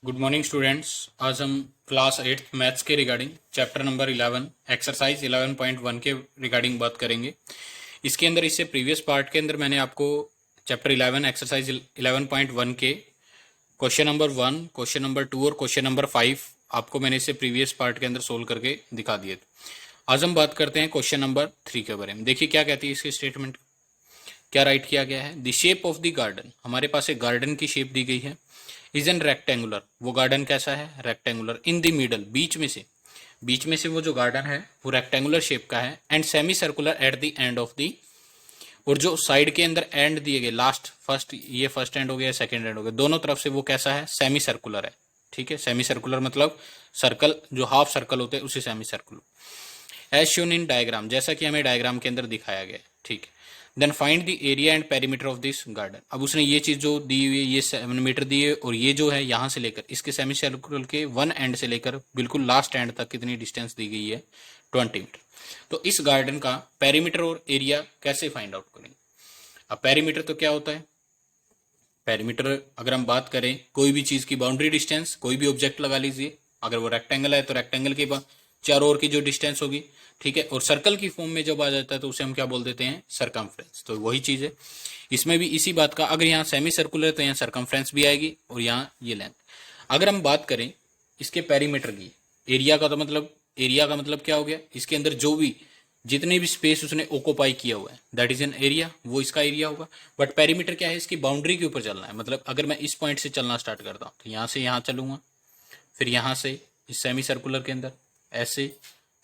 Good morning students. आज हम class 8 maths के रिगार्डिंग चैप्टर नंबर 11 एक्सरसाइज 11.1 के रिगार्डिंग बात करेंगे। इसके अंदर इससे प्रीवियस पार्ट के अंदर मैंने आपको चैप्टर 11 एक्सरसाइज 11.1 के क्वेश्चन नंबर 1, क्वेश्चन नंबर 2 और क्वेश्चन नंबर 5 आपको मैंने इससे प्रीवियस पार्ट के अंदर सोल्व करके दिखा दिए थे। आज हम बात करते हैं क्वेश्चन नंबर 3 के बारे में। देखिए क्या कहती है इसकी स्टेटमेंट, क्या राइट किया गया है। The shape of the garden, हमारे पास एक गार्डन की शेप दी गई है। इज एन रेक्टेंगुलर, वो गार्डन कैसा है, रेक्टेंगुलर। इन द मिडल, बीच में से वो जो गार्डन है वो रेक्टेंगुलर शेप का है। And semi circular at the end of the, और जो साइड के अंदर एंड दिए गए, लास्ट फर्स्ट, ये फर्स्ट एंड हो गया, सेकंड एंड हो गया, दोनों तरफ से वो कैसा है, सेमी सर्कुलर है। ठीक है, सेमी सर्कुलर मतलब सर्कल, जो हाफ सर्कल होते हैं उसी semi circular. As shown in diagram, जैसा कि हमें डायग्राम के अंदर दिखाया गया है। ठीक है, then find the area and perimeter of this garden. अब उसने ये चीज जो दी हुई है, ये 7 मीटर दी है, और ये जो है यहाँ से लेकर इसके सेमी सर्कुलर के वन एंड से लेकर बिल्कुल लास्ट एंड तक कितनी डिस्टेंस दी गई है, 20 मीटर। तो इस गार्डन का पेरीमीटर और एरिया कैसे फाइंड आउट करेंगे। अब पेरीमीटर तो क्या होता है, पेरीमीटर अगर हम बात करें कोई भी चीज की बाउंड्री डिस्टेंस, कोई भी ऑब्जेक्ट लगा लीजिए, अगर वो रेक्टेंगल है तो रेक्टेंगल के चारों ओर की जो डिस्टेंस होगी। ठीक है, और सर्कल की फॉर्म में जब आ जाता है तो उसे हम क्या बोल देते हैं, सरकमफ्रेंस। तो वही चीज है, इसमें भी इसी बात का, अगर यहाँ सेमी सर्कुलर है तो यहाँ सरकमफ्रेंस भी आएगी और यहाँ ये लेंथ। अगर हम बात करें इसके पेरीमीटर की, एरिया का, तो मतलब एरिया का मतलब क्या हो गया, इसके अंदर जो भी जितने भी स्पेस उसने ओकोपाई किया हुआ है दैट इज एन एरिया, वो इसका एरिया होगा। बट पेरीमीटर क्या है, इसकी बाउंड्री के ऊपर चलना है। मतलब अगर मैं इस पॉइंट से चलना स्टार्ट करता हूँ तो यहाँ से यहाँ चलूंगा, फिर यहाँ से इस सेमी सर्कुलर के अंदर ऐसे,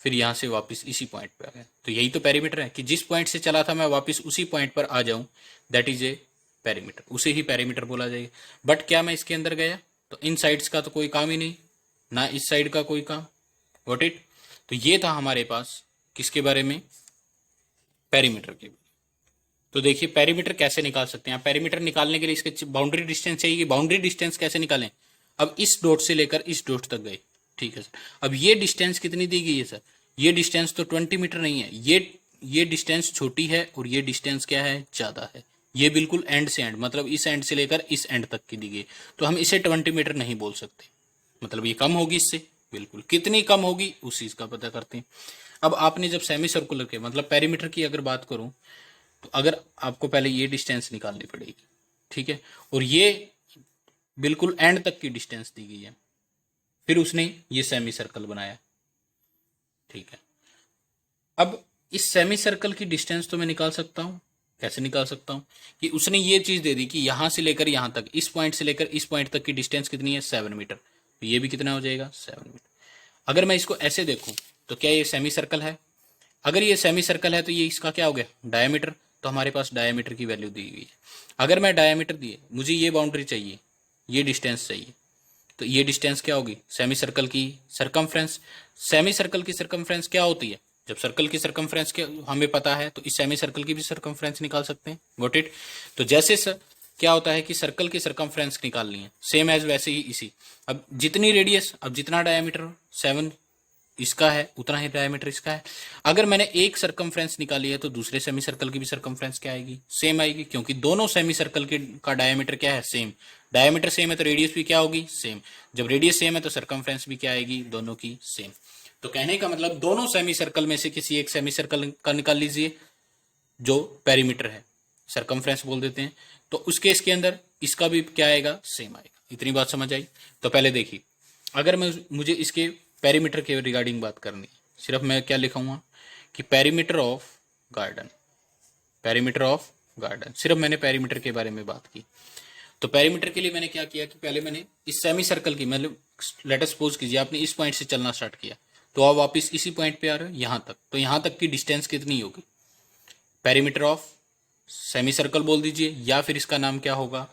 फिर यहाँ से वापस इसी पॉइंट पे आ गया। तो यही तो पेरीमीटर है कि जिस पॉइंट से चला था मैं वापस उसी पॉइंट पर आ जाऊं, दैट इज ए पेरीमीटर, उसे ही पेरीमीटर बोला जाएगा। बट क्या मैं इसके अंदर गया तो इन साइड्स का तो कोई काम ही नहीं, ना इस साइड का कोई काम। Got it. तो ये था हमारे पास किसके बारे में, पेरीमीटर के। तो देखिए पेरीमीटर कैसे निकाल सकते हैं। पेरीमीटर निकालने के लिए इसके बाउंड्री डिस्टेंस चाहिए। बाउंड्री डिस्टेंस कैसे निकालें, अब इस डॉट से लेकर इस डॉट तक गए। ठीक है सर, अब ये डिस्टेंस कितनी दी गई है सर, ये डिस्टेंस तो 20 मीटर नहीं है, ये डिस्टेंस छोटी है और ये डिस्टेंस क्या है, ज्यादा है। ये बिल्कुल एंड से एंड, मतलब इस एंड से लेकर इस एंड तक की दी गई, तो हम इसे 20 मीटर नहीं बोल सकते। मतलब ये कम होगी इससे, बिल्कुल कितनी कम होगी उस चीज का पता करते हैं। अब आपने जब सेमी सर्कुलर के मतलब पेरीमीटर की अगर बात करूं, तो अगर आपको पहले ये डिस्टेंस निकालनी पड़ेगी। ठीक है, और ये बिल्कुल एंड तक की डिस्टेंस दी गई है, फिर उसने ये सेमी सर्कल बनाया। ठीक है, अब इस सेमी सर्कल की डिस्टेंस तो मैं निकाल सकता हूं। कैसे निकाल सकता हूं, कि उसने ये चीज दे दी कि यहां से लेकर यहां तक, इस पॉइंट से लेकर इस पॉइंट तक की डिस्टेंस कितनी है, 7 मीटर। तो ये भी कितना हो जाएगा, 7 मीटर। अगर मैं इसको ऐसे देखूं तो क्या ये सेमी सर्कल है, अगर ये सेमी सर्कल है तो ये इसका क्या हो गया, डायमीटर। तो हमारे पास डायमीटर की वैल्यू दी हुई है। अगर मैं डायमीटर दिए, मुझे ये बाउंड्री चाहिए, ये डिस्टेंस चाहिए, तो ये डिस्टेंस क्या होगी, सेमी सर्कल की सरकमफ्रेंस। सेमी सर्कल की सरकमफ्रेंस क्या होती है, जब सर्कल की सरकमफ्रेंस के हमें पता है तो इस सेमी सर्कल की भी सरकमफ्रेंस निकाल सकते हैं। Got it. तो जैसे क्या होता है कि सर्कल की सरकमफ्रेंस निकालनी है, सेम एज वैसे ही इसी। अब जितनी रेडियस, अब जितना डायमीटर 7 इसका है उतना ही डायमीटर इसका है। अगर मैंने एक सरकमफ्रेंस निकाली है तो दूसरे सेमी सर्कल की भी सरकमफ्रेंस क्या आएगी, सेम आएगी, क्योंकि दोनों सेमी सर्कल के का डायमीटर क्या है, सेम। डायमीटर सेम है तो रेडियस भी क्या होगी, सेम। जब रेडियस सेम है तो सरकमफ्रेंस भी क्या आएगी, दोनों की सेम। तो कहने का मतलब दोनों सेमी सर्कल में से किसी एक सेमी सर्कल का निकाल लीजिए जो पेरीमीटर है, सरकमफ्रेंस बोल देते हैं। तो उस केस के अंदर इसका भी क्या आएगा, सेम आएगा। इतनी बात समझ आई। तो पहले देखिए, अगर मुझे इसके पेरीमीटर के रिगार्डिंग बात करनी है, सिर्फ मैं क्या लिखूंगा कि perimeter of garden, perimeter of garden, सिर्फ मैंने पेरीमीटर के बारे में बात की। तो पेरीमीटर के लिए मैंने क्या किया कि पहले मैंने इस सेमी सर्कल की, मतलब लेट अस सपोज कीजिए आपने इस पॉइंट से चलना स्टार्ट किया, तो आप वापस इसी पॉइंट पे आ रहे हो यहां तक, तो यहां तक की डिस्टेंस कितनी होगी, पेरीमीटर ऑफ सेमी सर्कल बोल दीजिए, या फिर इसका नाम क्या होगा,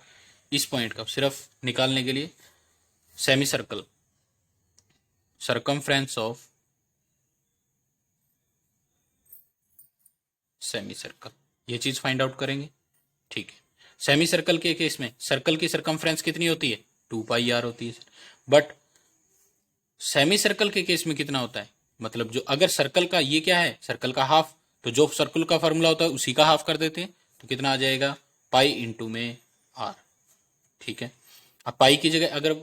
इस पॉइंट का सिर्फ निकालने के लिए semi circle, circumference of semi circle, ये चीज फाइंड आउट करेंगे। ठीक है, सेमी सर्कल के केस में सर्कल की सरकमफ्रेंस कितनी होती है, 2πr होती है। बट सेमी सर्कल के केस में कितना होता है, मतलब जो अगर सर्कल का ये क्या है, सर्कल का हाफ, तो जो सर्कल का फॉर्मूला होता है उसी का हाफ कर देते हैं, तो कितना आ जाएगा, पाई इंटू में आर। ठीक है, अब पाई की जगह अगर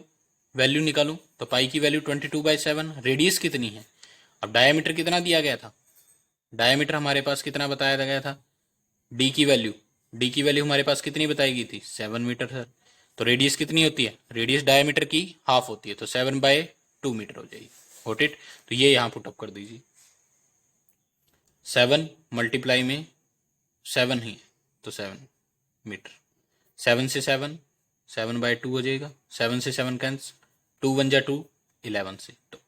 वैल्यू निकालूं तो पाई की वैल्यू 22/7, रेडियस कितनी है, अब डायामीटर कितना दिया गया था, डायामीटर हमारे पास कितना बताया गया था, डी की वैल्यू, डी की वैल्यू हमारे पास कितनी बताई गई थी 7 मीटर सर। तो रेडियस कितनी होती है, रेडियस डायमीटर की हाफ होती है, तो 7/2 मीटर हो जाएगी। Got it. तो ये यहाँ पुटअप कर दीजिए, 7 मल्टीप्लाई में 7 ही है तो 7 मीटर, 7 से 7, 7/2 हो जाएगा, 7 से 7 कैंस, 2 1 जा 2, 11 से। तो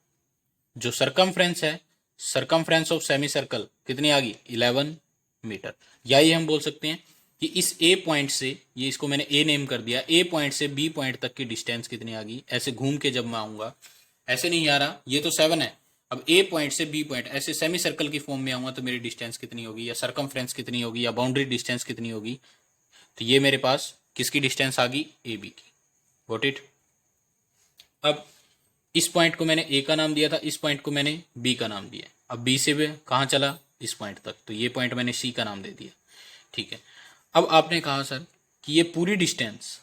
जो सरकमफ्रेंस है, सरकमफ्रेंस ऑफ सेमी सर्कल कितनी आ गई 11 मीटर। या ये हम बोल सकते हैं कि इस ए पॉइंट से, ये इसको मैंने ए नेम कर दिया, ए पॉइंट से बी पॉइंट तक की डिस्टेंस कितनी आ गई, ऐसे घूम के जब मैं आऊंगा, ऐसे नहीं आ रहा, ये तो 7 है, अब ए पॉइंट से बी पॉइंट ऐसे सेमी सर्कल की फॉर्म में आऊंगा तो मेरी डिस्टेंस कितनी होगी, या सरकमफ्रेंस कितनी होगी, या बाउंड्री डिस्टेंस कितनी होगी। तो ये मेरे पास किसकी डिस्टेंस आ गई, ए बी की। Got it. अब इस पॉइंट को मैंने ए का नाम दिया था, इस पॉइंट को मैंने बी का नाम दिया, अब बी से कहाँ चला, इस पॉइंट तक, तो ये पॉइंट मैंने सी का नाम दे दिया। ठीक है। अब आपने कहा सर कि ये पूरी डिस्टेंस,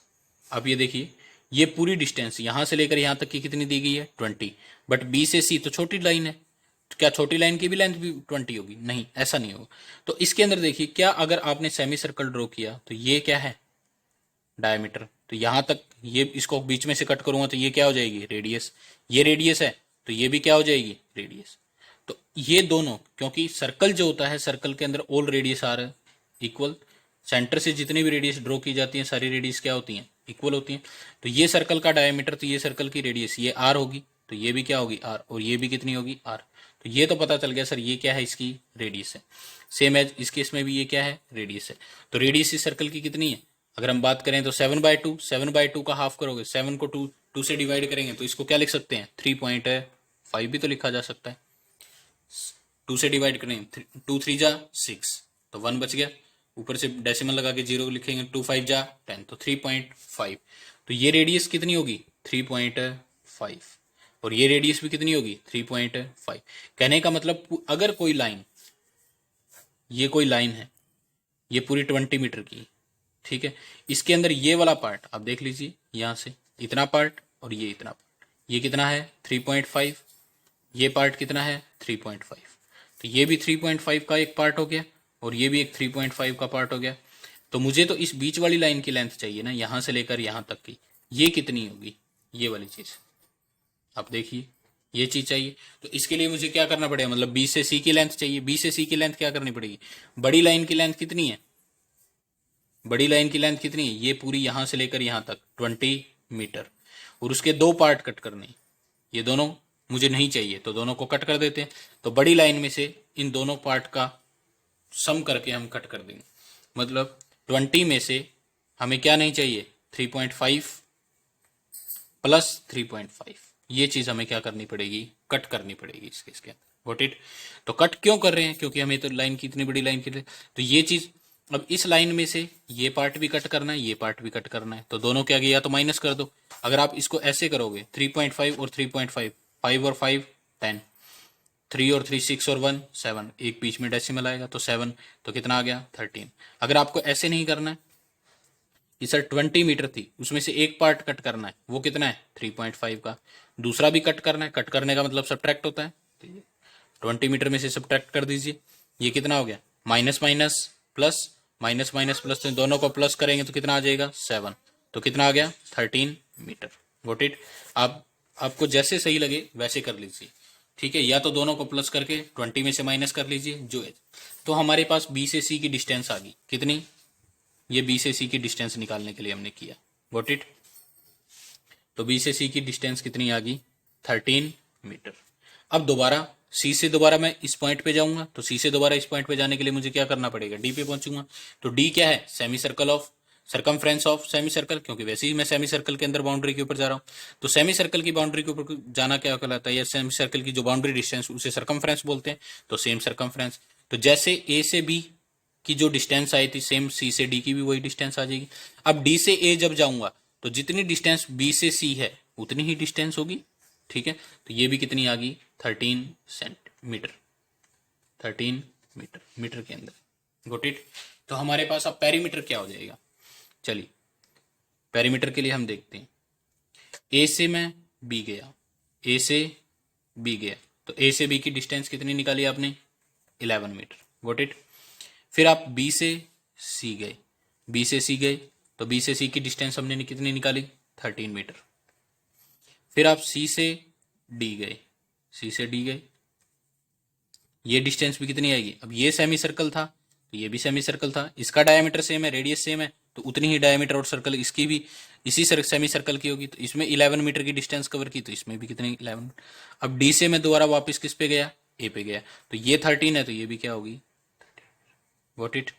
अब ये देखिए ये पूरी डिस्टेंस यहां से लेकर यहां तक की कितनी दी गई है 20, बट बी से सी तो छोटी लाइन है, तो क्या छोटी लाइन की भी लेंथ भी 20 होगी, नहीं ऐसा नहीं होगा। तो इसके अंदर देखिए, क्या अगर आपने सेमी सर्कल ड्रॉ किया तो ये क्या है डायमीटर, तो यहां तक ये इसको बीच में से कट करूंगा तो ये क्या हो जाएगी रेडियस, ये रेडियस है तो ये भी क्या हो जाएगी रेडियस। तो ये दोनों, क्योंकि सर्कल जो होता है सर्कल के अंदर all radius are equal, centre से जितनी भी रेडियस ड्रॉ की जाती है सारी रेडियस क्या होती हैं इक्वल होती हैं। तो ये सर्कल का डायमीटर, तो ये सर्कल की रेडियस ये आर होगी, तो ये भी क्या होगी आर, और ये भी कितनी होगी आर। तो ये तो पता चल गया सर ये क्या है, इसकी रेडियस है। सेम एज इस केस में भी ये क्या है रेडियस है। तो रेडियस इस सर्कल की कितनी है, अगर हम बात करें तो 7/2, 7/2 का हाफ करोगे, 7 को 2 से डिवाइड करेंगे तो इसको क्या लिख सकते हैं 3.5 भी तो लिखा जा सकता है। 2 से डिवाइड करेंगे 2 3 जा 6, तो 1 बच गया, ऊपर से डेसिमल लगा के 0 लिखेंगे, 2 5 जा 10, तो 3.5। तो ये रेडियस कितनी होगी 3.5, और ये रेडियस भी कितनी होगी 3.5। कहने का मतलब अगर कोई लाइन, ये कोई लाइन है, ये पूरी 20 मीटर की, ठीक है, इसके अंदर ये वाला पार्ट आप देख लीजिए, यहां से इतना पार्ट और ये इतना पार्ट, ये कितना है 3.5, ये पार्ट कितना है 3.5, तो ये भी 3.5 का एक पार्ट हो गया और ये भी एक 3.5 का पार्ट हो गया। तो मुझे तो इस बीच वाली लाइन की लेंथ चाहिए ना, यहां से लेकर यहां तक की, ये कितनी होगी, ये वाली चीज आप देखिए, ये चीज चाहिए। तो इसके लिए मुझे क्या करना पड़ेगा, मतलब बी से सी की लेंथ चाहिए, बी से सी की लेंथ क्या करनी पड़ेगी, बड़ी लाइन की लेंथ कितनी है, बड़ी लाइन की लेंथ कितनी है, ये पूरी यहां से लेकर यहां तक 20 मीटर, और उसके दो पार्ट कट करने, ये दोनों मुझे नहीं चाहिए तो दोनों को कट कर देते हैं। तो बड़ी लाइन में से इन दोनों पार्ट का सम करके हम कट कर देंगे, मतलब 20 में से हमें क्या नहीं चाहिए 3.5 प्लस 3.5, ये चीज हमें क्या करनी पड़ेगी कट करनी पड़ेगी इसके अंदर। What it. तो कट क्यों कर रहे हैं, क्योंकि हमें तो लाइन की इतनी बड़ी लाइन की, तो ये चीज, अब इस लाइन में से ये पार्ट भी कट करना है, ये पार्ट भी कट करना है, तो दोनों क्या गया तो माइनस कर दो। अगर आप इसको ऐसे करोगे 3.5 और 3.5, 5 और 5 10, 3 और 3 6 और 1 7, एक बीच में डेसिमल आएगा तो 7, तो कितना आ गया 13। अगर आपको ऐसे नहीं करना है कि सर 20 मीटर थी उसमें से एक पार्ट कट करना है, वो कितना है 3.5 का, दूसरा भी कट करना है, कट करने का मतलब सब्ट्रैक्ट होता है, 20 मीटर में से सब्ट्रैक्ट कर दीजिए, ये कितना हो गया minus minus plus, minus minus plus, तो दोनों को प्लस करेंगे तो कितना आ जाएगा 7, तो कितना आ गया 13 मीटर। Got it. आप आपको जैसे सही लगे वैसे कर लीजिए, ठीक है, या तो दोनों को प्लस करके 20 में से माइनस कर लीजिए जो है। तो हमारे पास बी से सी की डिस्टेंस आ गई कितनी, ये बी से सी की डिस्टेंस निकालने के लिए हमने किया। Got it. तो बी से सी की डिस्टेंस कितनी आ गई 13 मीटर। अब दोबारा सी से दोबारा मैं इस पॉइंट पे जाऊंगा, तो सी से दोबारा इस पॉइंट पे जाने के लिए मुझे क्या करना पड़ेगा डी पे पहुंचूंगा। तो डी क्या है semi circle of, circumference of semi circle, क्योंकि वैसे ही मैं सेमी सर्कल के अंदर बाउंड्री के ऊपर जा रहा हूं, तो सेमी सर्कल की बाउंड्री के ऊपर जाना क्या कहलाता है, या सेमी सर्कल की जो बाउंड्री डिस्टेंस उसे सरकमफ्रेंस बोलते हैं, तो सेम सरकमफ्रेंस। तो जैसे ए से बी की जो डिस्टेंस आई थी सेम सी से डी की भी वही डिस्टेंस आ जाएगी। अब डी से ए जब जाऊंगा तो जितनी डिस्टेंस बी से सी है उतनी ही डिस्टेंस होगी, ठीक है, तो ये भी कितनी आ गई 13 सेंटीमीटर, 13 मीटर, मीटर के अंदर। Got it. तो हमारे पास अब पेरीमीटर क्या हो जाएगा, चलिए पेरीमीटर के लिए हम देखते हैं, ए से मैं बी गया, ए से बी गया, तो ए से बी की डिस्टेंस कितनी निकाली आपने? 11 मीटर। Got it. फिर आप बी से सी गए, बी से सी गए तो बी से सी की डिस्टेंस हमने कितनी निकाली? 13 मीटर। फिर आप सी से डी गए, सी से डी गए, ये डिस्टेंस भी कितनी आएगी? अब ये सेमी सर्कल था तो ये भी सेमी सर्कल था, इसका डायमीटर सेम है, रेडियस सेम है, तो उतनी ही डायमीटर और सर्कल इसकी भी इसी सेमी सर्कल की होगी, तो इसमें 11 मीटर की डिस्टेंस कवर की, तो इसमें भी कितनी? 11। अब डी से मैं दोबारा वापस किस पे गया? ए पे गया, तो ये 13 है तो ये भी क्या होगी? Got it.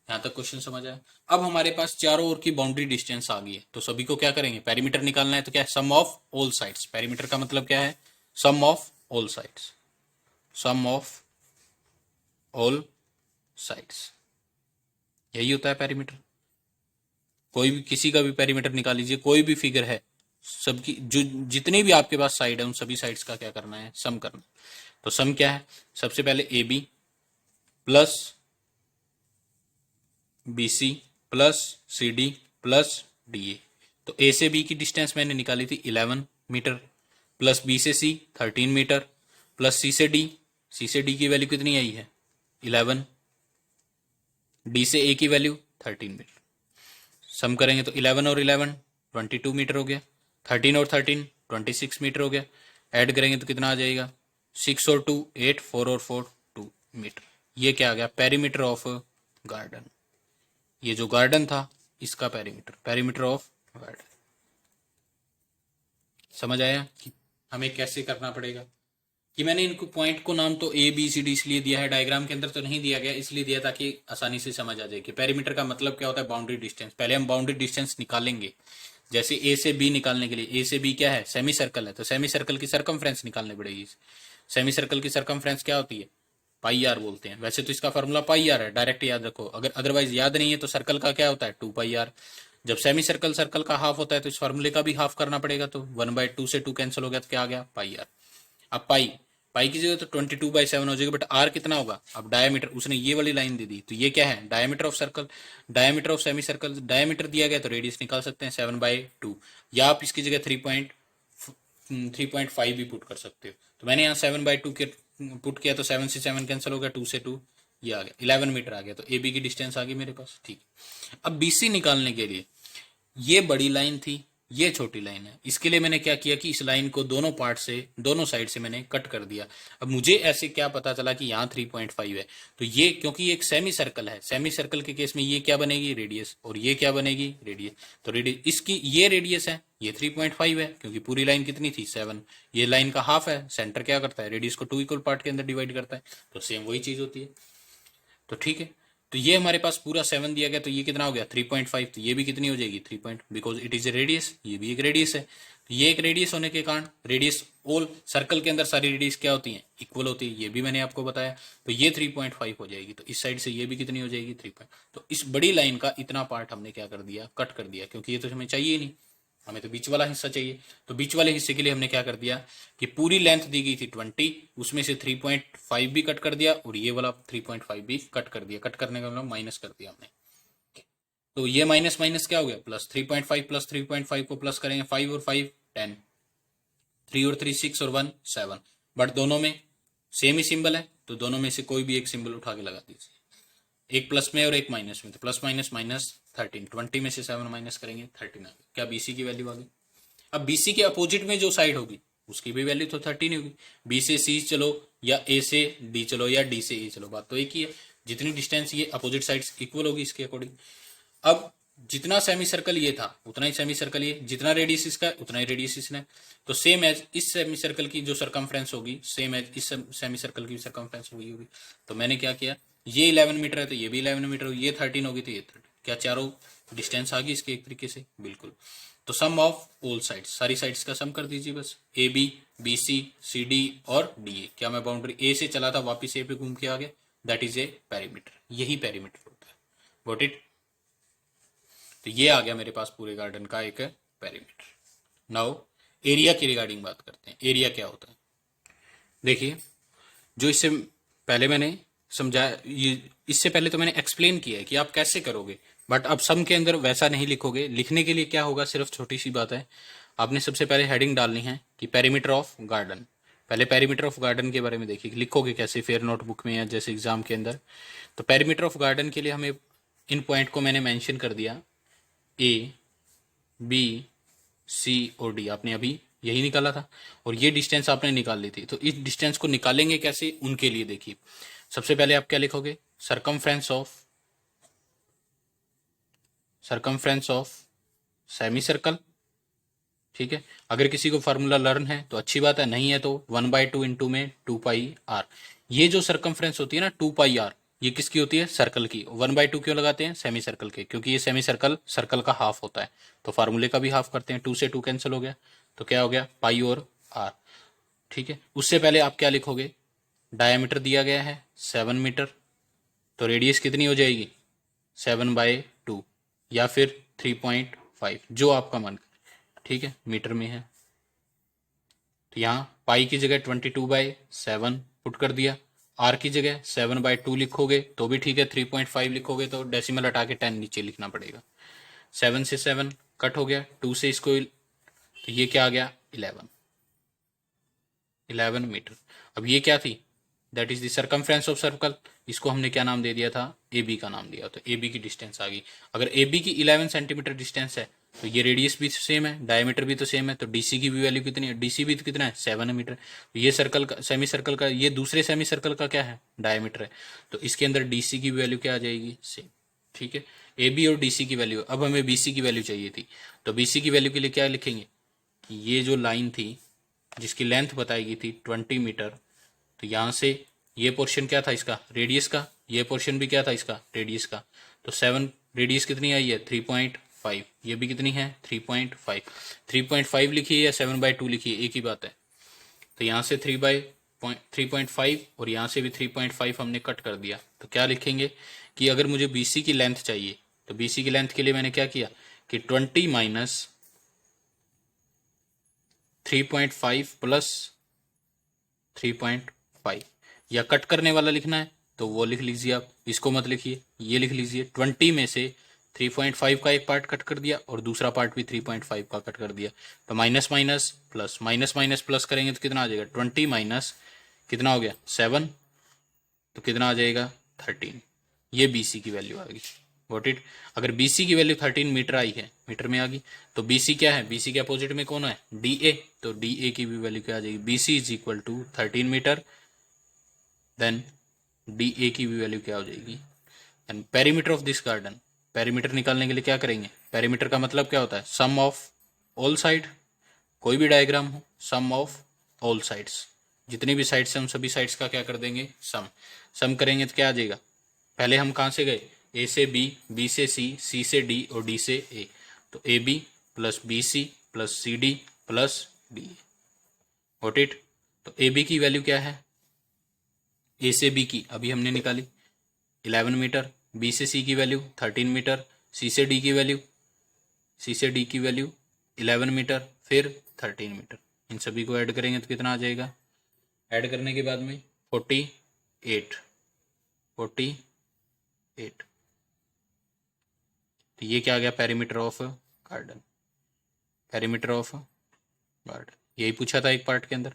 यहाँ तक क्वेश्चन समझ आया। अब हमारे पास चारों ओर की बाउंड्री डिस्टेंस आ गई है, तो सभी को क्या करेंगे? पेरीमीटर निकालना है, तो क्या है? Sum of all sides. Perimeter का मतलब क्या है? Sum of all sides, sum of all sides, यही होता है पेरीमीटर। कोई भी किसी का भी पेरीमीटर निकाल लीजिए, कोई भी फिगर है, सबकी जो जितनी भी आपके पास साइड है उन सभी साइड्स का क्या करना है? सम करना। तो सम क्या है? सबसे पहले A B plus B C plus C D plus D A. तो ए से बी की डिस्टेंस मैंने निकाली थी 11 मीटर, प्लस बी से सी 13 मीटर, प्लस सी से डी की वैल्यू कितनी आई है? 11, डी से ए की वैल्यू 13 मीटर। सम करेंगे तो 11 और 11 22 मीटर हो गया, 13 और 13 26 मीटर हो गया, ऐड करेंगे तो कितना आ जाएगा? 6 और 2 8, 4 और 4 2 मीटर। ये क्या आ गया? Perimeter of garden. ये जो गार्डन था इसका पेरीमीटर, पेरीमीटर ऑफ गार्डन। समझ आया कि हमें कैसे करना पड़ेगा? कि मैंने इनको पॉइंट को नाम तो ए बी सी डी इसलिए दिया है, डायग्राम के अंदर तो नहीं दिया गया, इसलिए दिया ताकि आसानी से समझ आ जाए कि पेरीमीटर का मतलब क्या होता है? Boundary distance. पहले हम बाउंड्री डिस्टेंस निकालेंगे, जैसे ए से बी निकालने के लिए, ए से बी क्या है? सेमी सर्कल है, तो सेमी सर्कल की सरकमफ्रेंस निकालनी पड़ेगी। सेमी सर्कल की सरकमफ्रेंस क्या होती है? पाई आर बोलते हैं। वैसे तो इसका फॉर्मूला पाई आर है, डायरेक्ट याद रखो। अगर अदरवाइज याद नहीं है तो सर्कल का क्या होता है? 2 पाई आर। जब सेमी सर्कल सर्कल का हाफ होता है तो इस फॉर्मूले का भी हाफ करना पड़ेगा, तो 1/2 से 2 कैंसिल हो गया तो क्या आ गया? पाई आर। अब पाई पाई की जगह तो 22/7 हो जाएगी, बट आर कितना होगा? अब डायमीटर उसने ये वाली लाइन दे दी, तो ये क्या है? Diameter of circle, diameter of semi circle. Diameter दिया गया तो रेडियस निकाल सकते हैं 7/2, या आप इसकी जगह 3.5 भी पुट कर सकते हो। तो मैंने यहाँ 7/2 के पुट किया तो 7 से 7 कैंसिल हो गया, 2 से 2 ये आ गया, 11 मीटर आ गया। तो ए बी की डिस्टेंस आ गई मेरे पास। ठीक। अब बी सी निकालने के लिए ये बड़ी लाइन थी, ये छोटी लाइन है, इसके लिए मैंने क्या किया कि इस लाइन को दोनों पार्ट से, दोनों साइड से मैंने कट कर दिया। अब मुझे ऐसे क्या पता चला कि यहाँ 3.5 है, तो ये क्योंकि ये एक सेमी सर्कल है, सेमी सर्कल के केस में ये क्या बनेगी? रेडियस, और ये क्या बनेगी? रेडियस। तो रेडियस इसकी ये रेडियस है, ये 3.5 है, क्योंकि पूरी लाइन कितनी थी? 7। ये लाइन का हाफ है, सेंटर क्या करता है? रेडियस को 2 इक्वल पार्ट के अंदर डिवाइड करता है, तो सेम वही चीज होती है। तो ठीक है, तो ये हमारे पास पूरा 7 दिया गया, तो ये कितना हो गया? 3.5। तो ये भी कितनी हो जाएगी? 3 point, because it is a radius, ये भी एक रेडियस है। तो ये एक रेडियस होने के कारण, रेडियस ऑल सर्कल के अंदर सारी रेडियस क्या होती है? इक्वल होती है, ये भी मैंने आपको बताया। तो ये 3.5 हो जाएगी, तो इस साइड से ये भी कितनी हो जाएगी? 3 पॉइंट। तो इस बड़ी लाइन का इतना पार्ट हमने क्या कर दिया? कट कर दिया, क्योंकि ये तो हमें चाहिए ही नहीं, हमें तो बीच वाला हिस्सा चाहिए। तो बीच वाले हिस्से के लिए हमने क्या कर दिया कि पूरी लेंथ दी गई थी 20, उसमें से 3.5 भी कट कर दिया और ये वाला 3.5 भी कट कर दिया। कट करने का मतलब माइनस कर दिया हमने। तो ये माइनस माइनस क्या हो गया? प्लस 3.5 प्लस 3.5 को प्लस करेंगे, 5 और 5 10, 3 और 3 6 और 1 7। बट दोनों में सेम ही सिंबल है, तो दोनों में से कोई भी एक सिंबल उठा के लगा दीजिए, एक प्लस में और एक माइनस में। तो प्लस माइनस माइनस 13, 20 में से 7 माइनस करेंगे 13 आ गई। क्या बीसी की वैल्यू आ गई? अब बीसी के अपोजिट में जो साइड होगी उसकी भी वैल्यू तो 13 होगी। बी से सी चलो या ए से डी चलो या डी से ए चलो, बात तो एक ही है। जितनी डिस्टेंस ये अपोजिट साइड्स इक्वल होगी इसके अकॉर्डिंग। अब जितना सेमी सर्कल ये था उतना ही सेमी सर्कल ये, जितना रेडियस इसका उतना ही रेडियस इसने। तो सेम एज इस सेमी सर्कल की जो सरकमफ्रेंस होगी, सेम एज इस सेमी सर्कल की सरकमफ्रेंस होगी। तो मैंने क्या किया, ये 11 मीटर है तो ये भी 11 मीटर होगी, ये 13 होगी तो ये 13। क्या चारों डिस्टेंस आ गई इसके एक तरीके से? बिल्कुल। तो सम ऑफ ऑल साइड्स, सारी साइड्स का सम कर दीजिए बस। A B, B C, C D और डी ए। क्या मैं बाउंड्री ए से चला था वापिस ए पे घूम के आ गया? That is a perimeter. यही पेरीमीटर होता है। Got it? तो ये आ गया मेरे पास पूरे गार्डन का एक पेरीमीटर। नाउ एरिया की रिगार्डिंग बात करते हैं। एरिया क्या होता है? देखिए, जो इससे पहले मैंने समझाया, ये इससे पहले तो मैंने एक्सप्लेन किया है कि आप कैसे करोगे, बट अब सम के अंदर वैसा नहीं लिखोगे। लिखने के लिए क्या होगा, सिर्फ छोटी सी बात है, आपने सबसे पहले हेडिंग डालनी है कि पेरीमीटर ऑफ गार्डन। पहले पेरीमीटर ऑफ गार्डन के बारे में देखिए, लिखोगे कैसे फेयर नोटबुक में या जैसे एग्जाम के अंदर। तो पेरीमीटर ऑफ गार्डन के लिए हमें इन पॉइंट को मैंने मेंशन कर दिया, ए बी सी और डी आपने अभी यही निकाला था, और ये डिस्टेंस आपने निकाल ली थी। तो इस डिस्टेंस को निकालेंगे कैसे, उनके लिए देखिए सबसे पहले आप क्या लिखोगे, सरकमफ्रेंस ऑफ सेमी सर्कल। ठीक है, अगर किसी को फार्मूला लर्न है तो अच्छी बात है, नहीं है तो 1/2 इंटू में 2πr। ये जो सरकमफ्रेंस होती है ना 2πr, ये किसकी होती है, सर्कल की। 1/2 क्यों लगाते हैं, सेमी सर्कल के, क्योंकि ये सेमी सर्कल सर्कल का हाफ होता है, तो फार्मूले का भी हाफ करते हैं। 2 से 2 कैंसिल हो गया, तो क्या हो गया, पाई और आर। ठीक है, उससे पहले आप क्या लिखोगे, डायामीटर दिया गया है 7 मीटर, तो रेडियस कितनी हो जाएगी 7/2 या फिर 3.5, जो आपका मन करे। ठीक है, मीटर में है, तो यहाँ पाई की जगह 22/7 पुट कर दिया, आर की जगह 7/2 लिखोगे तो भी ठीक है, 3.5 लिखोगे तो डेसिमल हटा के 10 नीचे लिखना पड़ेगा। 7 से 7 कट हो गया, 2 से इसको, तो ये क्या आ गया 11 मीटर। अब ये क्या थी, that is the circumference of circle, इसको हमने क्या नाम दे दिया था, ए बी का नाम दिया, तो ए बी की डिस्टेंस आ गई। अगर ए बी की 11 सेंटीमीटर डिस्टेंस है तो ये रेडियस भी सेम है, डायमीटर भी तो सेम है, तो डीसी की भी वैल्यू कितनी है, डीसी भी तो कितना है 7 मीटर। तो ये सर्कल का, सेमी सर्कल का, ये दूसरे सेमी सर्कल का क्या है, डायमीटर है, तो इसके अंदर डीसी की वैल्यू क्या आ जाएगी, सेम। ठीक है, ए बी और डीसी की वैल्यू। अब हमें बीसी की वैल्यू चाहिए थी, तो बीसी की वैल्यू के लिए क्या लिखेंगे कि ये जो लाइन थी जिसकी लेंथ बताई गई थी 20 मीटर, तो यहाँ से ये पोर्शन क्या था इसका, रेडियस का, ये पोर्शन भी क्या था इसका, रेडियस का, तो 7, रेडियस कितनी आई है 3.5, ये भी कितनी है 3.5। 3.5 लिखिए या 7/2 लिखिए, एक ही बात है। तो यहाँ से 3.5 और यहाँ से भी 3.5 हमने कट कर दिया, तो क्या लिखेंगे कि अगर मुझे बीसी की लेंथ चाहिए, तो बीसी की लेंथ के लिए मैंने क्या किया कि 20 माइनस 3.5 प्लस 3.5, या कट करने वाला लिखना है तो वो लिख लीजिए आप, इसको मत लिखिए, ये लिख लीजिए। 20 में से 3.5 का एक पार्ट कट कर दिया और दूसरा पार्ट भी 3.5 का कट कर दिया, तो minus minus plus, minus minus plus करेंगे तो कितना आ जाएगा, 20 माइनस कितना हो गया 7, तो कितना आ जाएगा 13। ये बीसी की वैल्यू आ गई, वॉट इट। अगर बीसी की वैल्यू 13 मीटर आई है, मीटर में आ गई, तो बीसी क्या है, बीसी के अपोजिट में कौन है, डी ए, तो डी ए की भी वैल्यू क्या आ जाएगी, BC is equal to 13 metre, then D A की भी वैल्यू क्या हो जाएगी। And perimeter of this garden, perimeter निकालने के लिए क्या करेंगे, पेरीमीटर का मतलब क्या होता है, सम ऑफ ऑल साइड, कोई भी डायग्राम हो, सम ऑफ ऑल साइड्स, जितनी भी साइड्स हैं उन सभी साइड्स का क्या कर देंगे, सम करेंगे तो क्या आ जाएगा। पहले हम कहाँ से गए, ए से बी, बी से सी, सी से डी और डी से ए, तो A B plus B C plus C D plus D A, what it. तो ए बी की वैल्यू क्या है, ए से बी की अभी हमने निकाली 11 मीटर, बी से सी की वैल्यू 13 मीटर, सी से डी की वैल्यू, सी से डी की वैल्यू 11 मीटर, फिर 13 मीटर। इन सभी को ऐड करेंगे तो कितना आ जाएगा, ऐड करने के बाद में 48, तो ये क्या आ गया, perimeter of garden, perimeter of garden. यही पूछा था एक पार्ट के अंदर।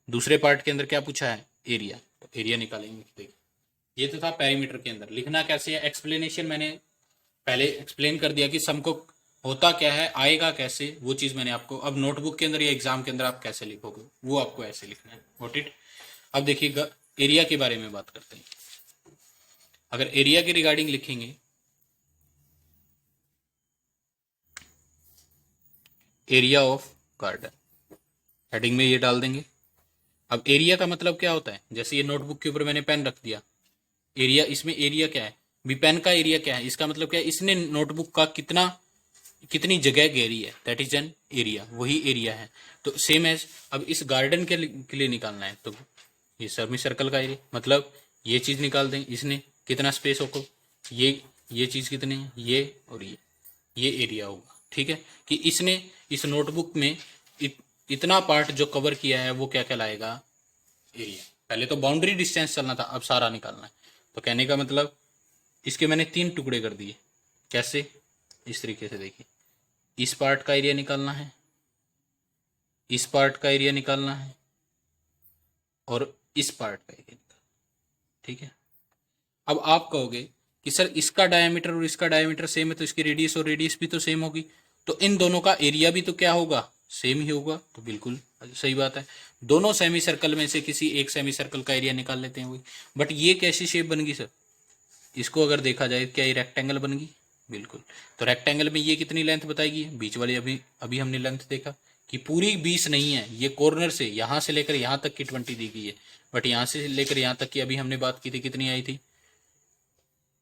दूसरे पार्ट के अंदर क्या पूछा है, एरिया, तो एरिया निकालेंगे। देखिए ये तो था पेरीमीटर के अंदर, लिखना कैसे है, एक्सप्लेनेशन मैंने पहले एक्सप्लेन कर दिया कि सम को होता क्या है, आएगा कैसे, वो चीज मैंने आपको, अब नोटबुक के अंदर या एग्जाम के अंदर आप कैसे लिखोगे वो आपको ऐसे लिखना है, वॉट इट। अब देखिए एरिया के बारे में बात करते हैं। अगर एरिया के रिगार्डिंग लिखेंगे, एरिया ऑफ गार्डन, हेडिंग में ये डाल देंगे। अब एरिया का मतलब क्या होता है, जैसे ये नोटबुक के ऊपर मैंने पेन रख दिया, एरिया, इसमें एरिया क्या है, भी पेन का एरिया क्या है, इसका मतलब क्या है, इसने नोटबुक का कितनी जगह घेरी है, दैट इज एन एरिया, वही एरिया है। तो सेम एज अब इस गार्डन के लिए निकालना है, तो ये सेमी सर्कल का एरिया, मतलब ये चीज निकाल दें, इसने कितना स्पेस होगा, ये चीज कितनी है, ये और ये एरिया होगा। ठीक है, कि इसने इस नोटबुक में इतना पार्ट जो कवर किया है वो क्या कहलाएगा, एरिया। पहले तो बाउंड्री डिस्टेंस चलना था, अब सारा निकालना है। तो कहने का मतलब इसके मैंने 3 टुकड़े कर दिए, कैसे, इस तरीके से देखिए, इस पार्ट का एरिया निकालना है, इस पार्ट का एरिया निकालना है और इस पार्ट का एरिया निकालना, ठीक है। अब आप कहोगे कि सर इसका डायमीटर और इसका डायमीटर सेम है तो इसकी रेडियस और रेडियस भी तो सेम होगी, तो इन दोनों का एरिया भी तो क्या होगा, सेम ही होगा। तो बिल्कुल सही बात है, दोनों सेमी सर्कल में से किसी एक सेमी सर्कल का एरिया निकाल लेते हैं वही। बट ये कैसी शेप बन गई सर, इसको अगर देखा जाए क्या ये रेक्टेंगल बन गई, बिल्कुल। तो रेक्टेंगल में ये कितनी लेंथ बताएगी, बीच वाली अभी अभी हमने लेंथ देखा कि पूरी 20 नहीं है, ये कॉर्नर से यहां से लेकर यहां तक की 20 दी गई है, बट यहां से लेकर यहां तक की अभी हमने बात की थी कितनी आई थी,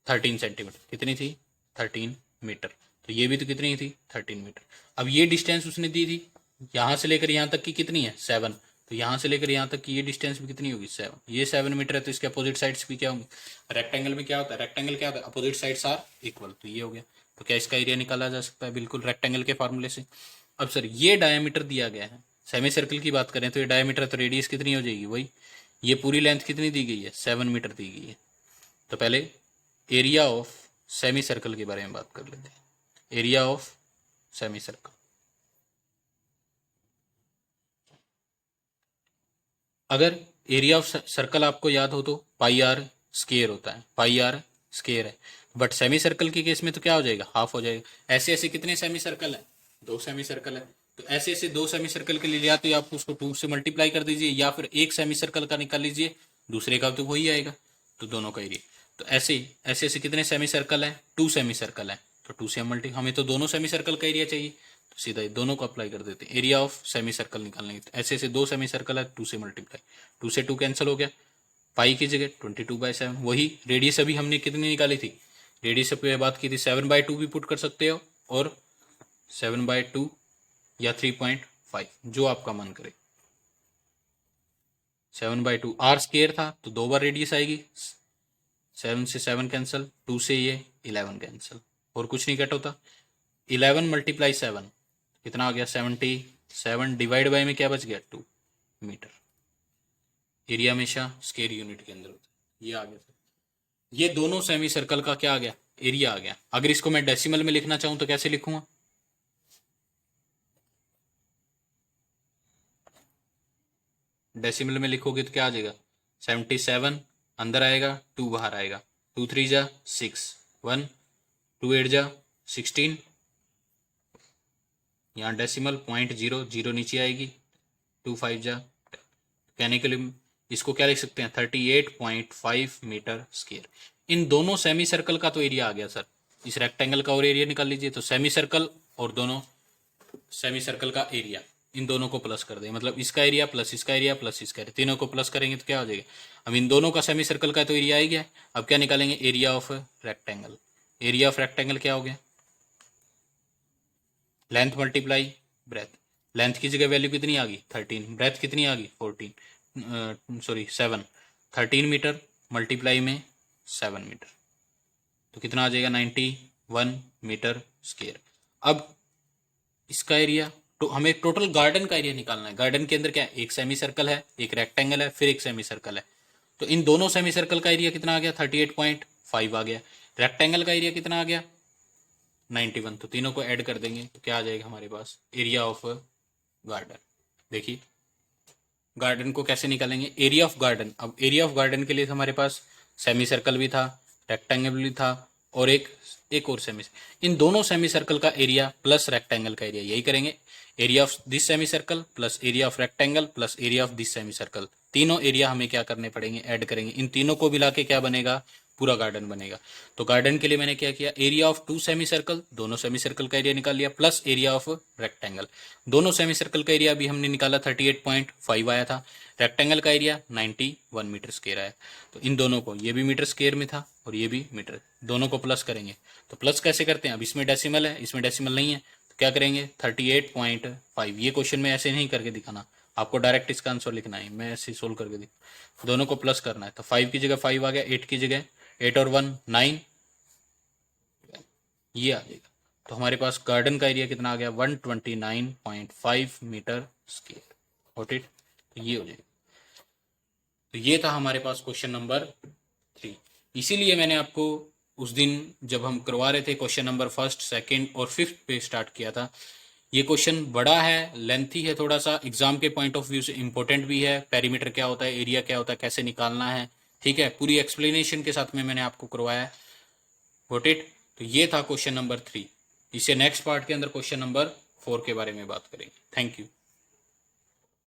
13 सेंटीमीटर। कितनी थी, 13 मीटर। तो ये भी तो कितनी थी, 13 मीटर। अब ये डिस्टेंस उसने दी थी यहां से लेकर यहां तक की कितनी है, 7। तो यहां से लेकर यहां तक की ये डिस्टेंस भी कितनी होगी, 7। ये 7 मीटर है, तो इसके अपोजिट साइड्स भी क्या होंगी। रेक्टेंगल में क्या होता है, रेक्टेंगल क्या होता है, अपोजिट साइड्स आर इक्वल। तो ये हो गया। तो क्या इसका एरिया निकाला जा सकता है, बिल्कुल रेक्टेंगल के फार्मूले से। अब सर ये डायमीटर दिया गया है, सेमी सर्कल की बात करें तो ये डायमीटर, तो रेडियस कितनी हो जाएगी वही। ये पूरी लेंथ कितनी दी गई है, 7 मीटर दी गई है। तो पहले एरिया ऑफ सेमी सर्कल के बारे में बात कर लेते हैं। एरिया ऑफ सेमी सर्कल, अगर एरिया ऑफ सर्कल आपको याद हो तो पाई आर स्केयर होता है, पाई आर स्केयर है। बट सेमी सर्कल के केस में तो क्या हो जाएगा, हाफ हो जाएगा। ऐसे ऐसे कितने सेमी सर्कल है, 2 सेमी सर्कल है। तो ऐसे ऐसे 2 सेमी सर्कल के लिए या तो आप उसको 2 से मल्टीप्लाई कर दीजिए, या फिर एक सेमी सर्कल का निकाल लीजिए, दूसरे का तो वही आएगा। तो दोनों का एरिया। तो ऐसे ऐसे ऐसे कितने सेमी सर्कल है, 2 सेमी सर्कल है। तो 2 से मल्टी, हमें तो दोनों सेमी सर्कल का एरिया चाहिए, तो सीधा ये दोनों को अप्लाई कर देते हैं। एरिया ऑफ सेमी सर्कल निकालने के, ऐसे ऐसे 2 सेमी सर्कल है, 2 से मल्टीप्लाई, 2 से 2 कैंसिल हो गया, पाई की जगह 22/7। वही रेडियस अभी हमने कितनी निकाली थी, रेडियस पे बात की थी 7/2 भी पुट कर सकते हो, और 7/2 या 3.5 जो आपका मन करे। 7/2 आर स्केयर था तो 2 बार रेडियस आएगी, 7 से 7 कैंसिल, 2 से ये 11 कैंसिल, और कुछ नहीं कट होता। 11 मल्टीप्लाई 7 कितना आ गया, 77, डिवाइड बाय में क्या बच गया, 2 मीटर। एरिया हमेशा स्केयर यूनिट के अंदर होता है। ये आ गया, ये दोनों सेमी सर्कल का क्या आ गया, एरिया आ गया। अगर इसको मैं डेसिमल में लिखना चाहूं तो कैसे लिखूंगा, डेसिमल में लिखोगे तो क्या आ जाएगा, 77 अंदर आएगा, 2 बाहर आएगा, 2 3 जा 6, 1 2 8 जा 16, यहाँ डेसिमल 0.00 नीचे आएगी, 2 5 जा, कहने के लिए इसको क्या लिख सकते हैं, 38.5 मीटर स्क्वायर। इन दोनों सेमी सर्कल का तो एरिया आ गया सर। इस रेक्टेंगल का और एरिया निकाल लीजिए, तो सेमी सर्कल और दोनों सेमी सर्कल का एरिया, इन दोनों को प्लस कर दें, मतलब इसका एरिया प्लस इसका एरिया प्लस इसका एरिया, तीनों को प्लस करेंगे तो क्या हो जाएगा। अब इन दोनों का सेमी सर्कल का तो एरिया आ गया। अब क्या निकालेंगे, area of rectangle. Area of rectangle क्या हो गया, लेंथ मल्टीप्लाई ब्रेथ। लेंथ की जगह वैल्यू कितनी आ गई, 13, ब्रेथ कितनी आ गई, 14, सॉरी 7, 13 मीटर मल्टीप्लाई में 7 मीटर, तो कितना आ जाएगा, 91 मीटर स्क्वायर। अब इसका एरिया, तो हमें टोटल गार्डन का एरिया निकालना है। गार्डन के अंदर क्या है, एक सेमी सर्कल है, एक रेक्टेंगल है, फिर एक सेमी सर्कल है। तो इन दोनों सेमी सर्कल का एरिया कितना आ गया, 38.5 आ गया। रेक्टेंगल का एरिया कितना आ गया, 91। तो तीनों को ऐड कर देंगे तो क्या आ जाएगा हमारे पास, एरिया ऑफ गार्डन। देखिए गार्डन को कैसे निकालेंगे, एरिया ऑफ गार्डन। अब एरिया ऑफ गार्डन के लिए हमारे पास सेमी सर्कल भी था, रेक्टेंगल भी था, और एक और सेमी, इन दोनों सेमी सर्कल का एरिया प्लस रेक्टेंगल का एरिया, यही करेंगे। Area of this semi circle plus area of rectangle plus area of this semi circle, तीनों एरिया हमें क्या करने पड़ेंगे, ऐड करेंगे। इन तीनों को मिला के क्या बनेगा, पूरा गार्डन बनेगा। तो गार्डन के लिए मैंने क्या किया, एरिया ऑफ 2 सेमी सर्कल, दोनों सेमी सर्कल का एरिया निकाल लिया, प्लस एरिया ऑफ रेक्टेंगल। दोनों सेमी सर्कल का एरिया भी हमने निकाला, 38.5 आया था। रेक्टेंगल का एरिया 91 मीटर स्क्वायर आया। तो इन दोनों को, ये भी मीटर स्क्वायर में था और ये भी मीटर, दोनों को प्लस करेंगे। तो प्लस कैसे करते हैं, अब इसमें डेसिमल है, इसमें डेसिमल नहीं है, तो क्या करेंगे, 38.5। ये क्वेश्चन में ऐसे नहीं करके दिखाना, आपको डायरेक्ट इसका आंसर लिखना है, मैं ऐसे सोल्व करके दी, दोनों को प्लस करना है। तो 5 की जगह 5 आ गया, 8 की जगह 8 और 1 9, ये आ जाएगा। तो हमारे पास गार्डन का एरिया कितना आ गया, 129.5 मीटर स्क्वायर। गॉट इट, तो ये हो जाएगा। तो ये था हमारे पास क्वेश्चन नंबर 3। इसीलिए मैंने आपको उस दिन जब हम करवा रहे थे क्वेश्चन नंबर 1st 2nd और 5th पे स्टार्ट किया था। ये क्वेश्चन बड़ा है, लेंथी है थोड़ा सा, एग्जाम के पॉइंट ऑफ व्यू से इंपॉर्टेंट भी है। पेरीमीटर क्या होता है, एरिया क्या होता है, कैसे निकालना है, ठीक है, पूरी एक्सप्लेनेशन के साथ में मैंने आपको करवाया है। Got it. तो ये था क्वेश्चन नंबर 3। इसे नेक्स्ट पार्ट के अंदर क्वेश्चन नंबर 4 के बारे में बात करेंगे। Thank you.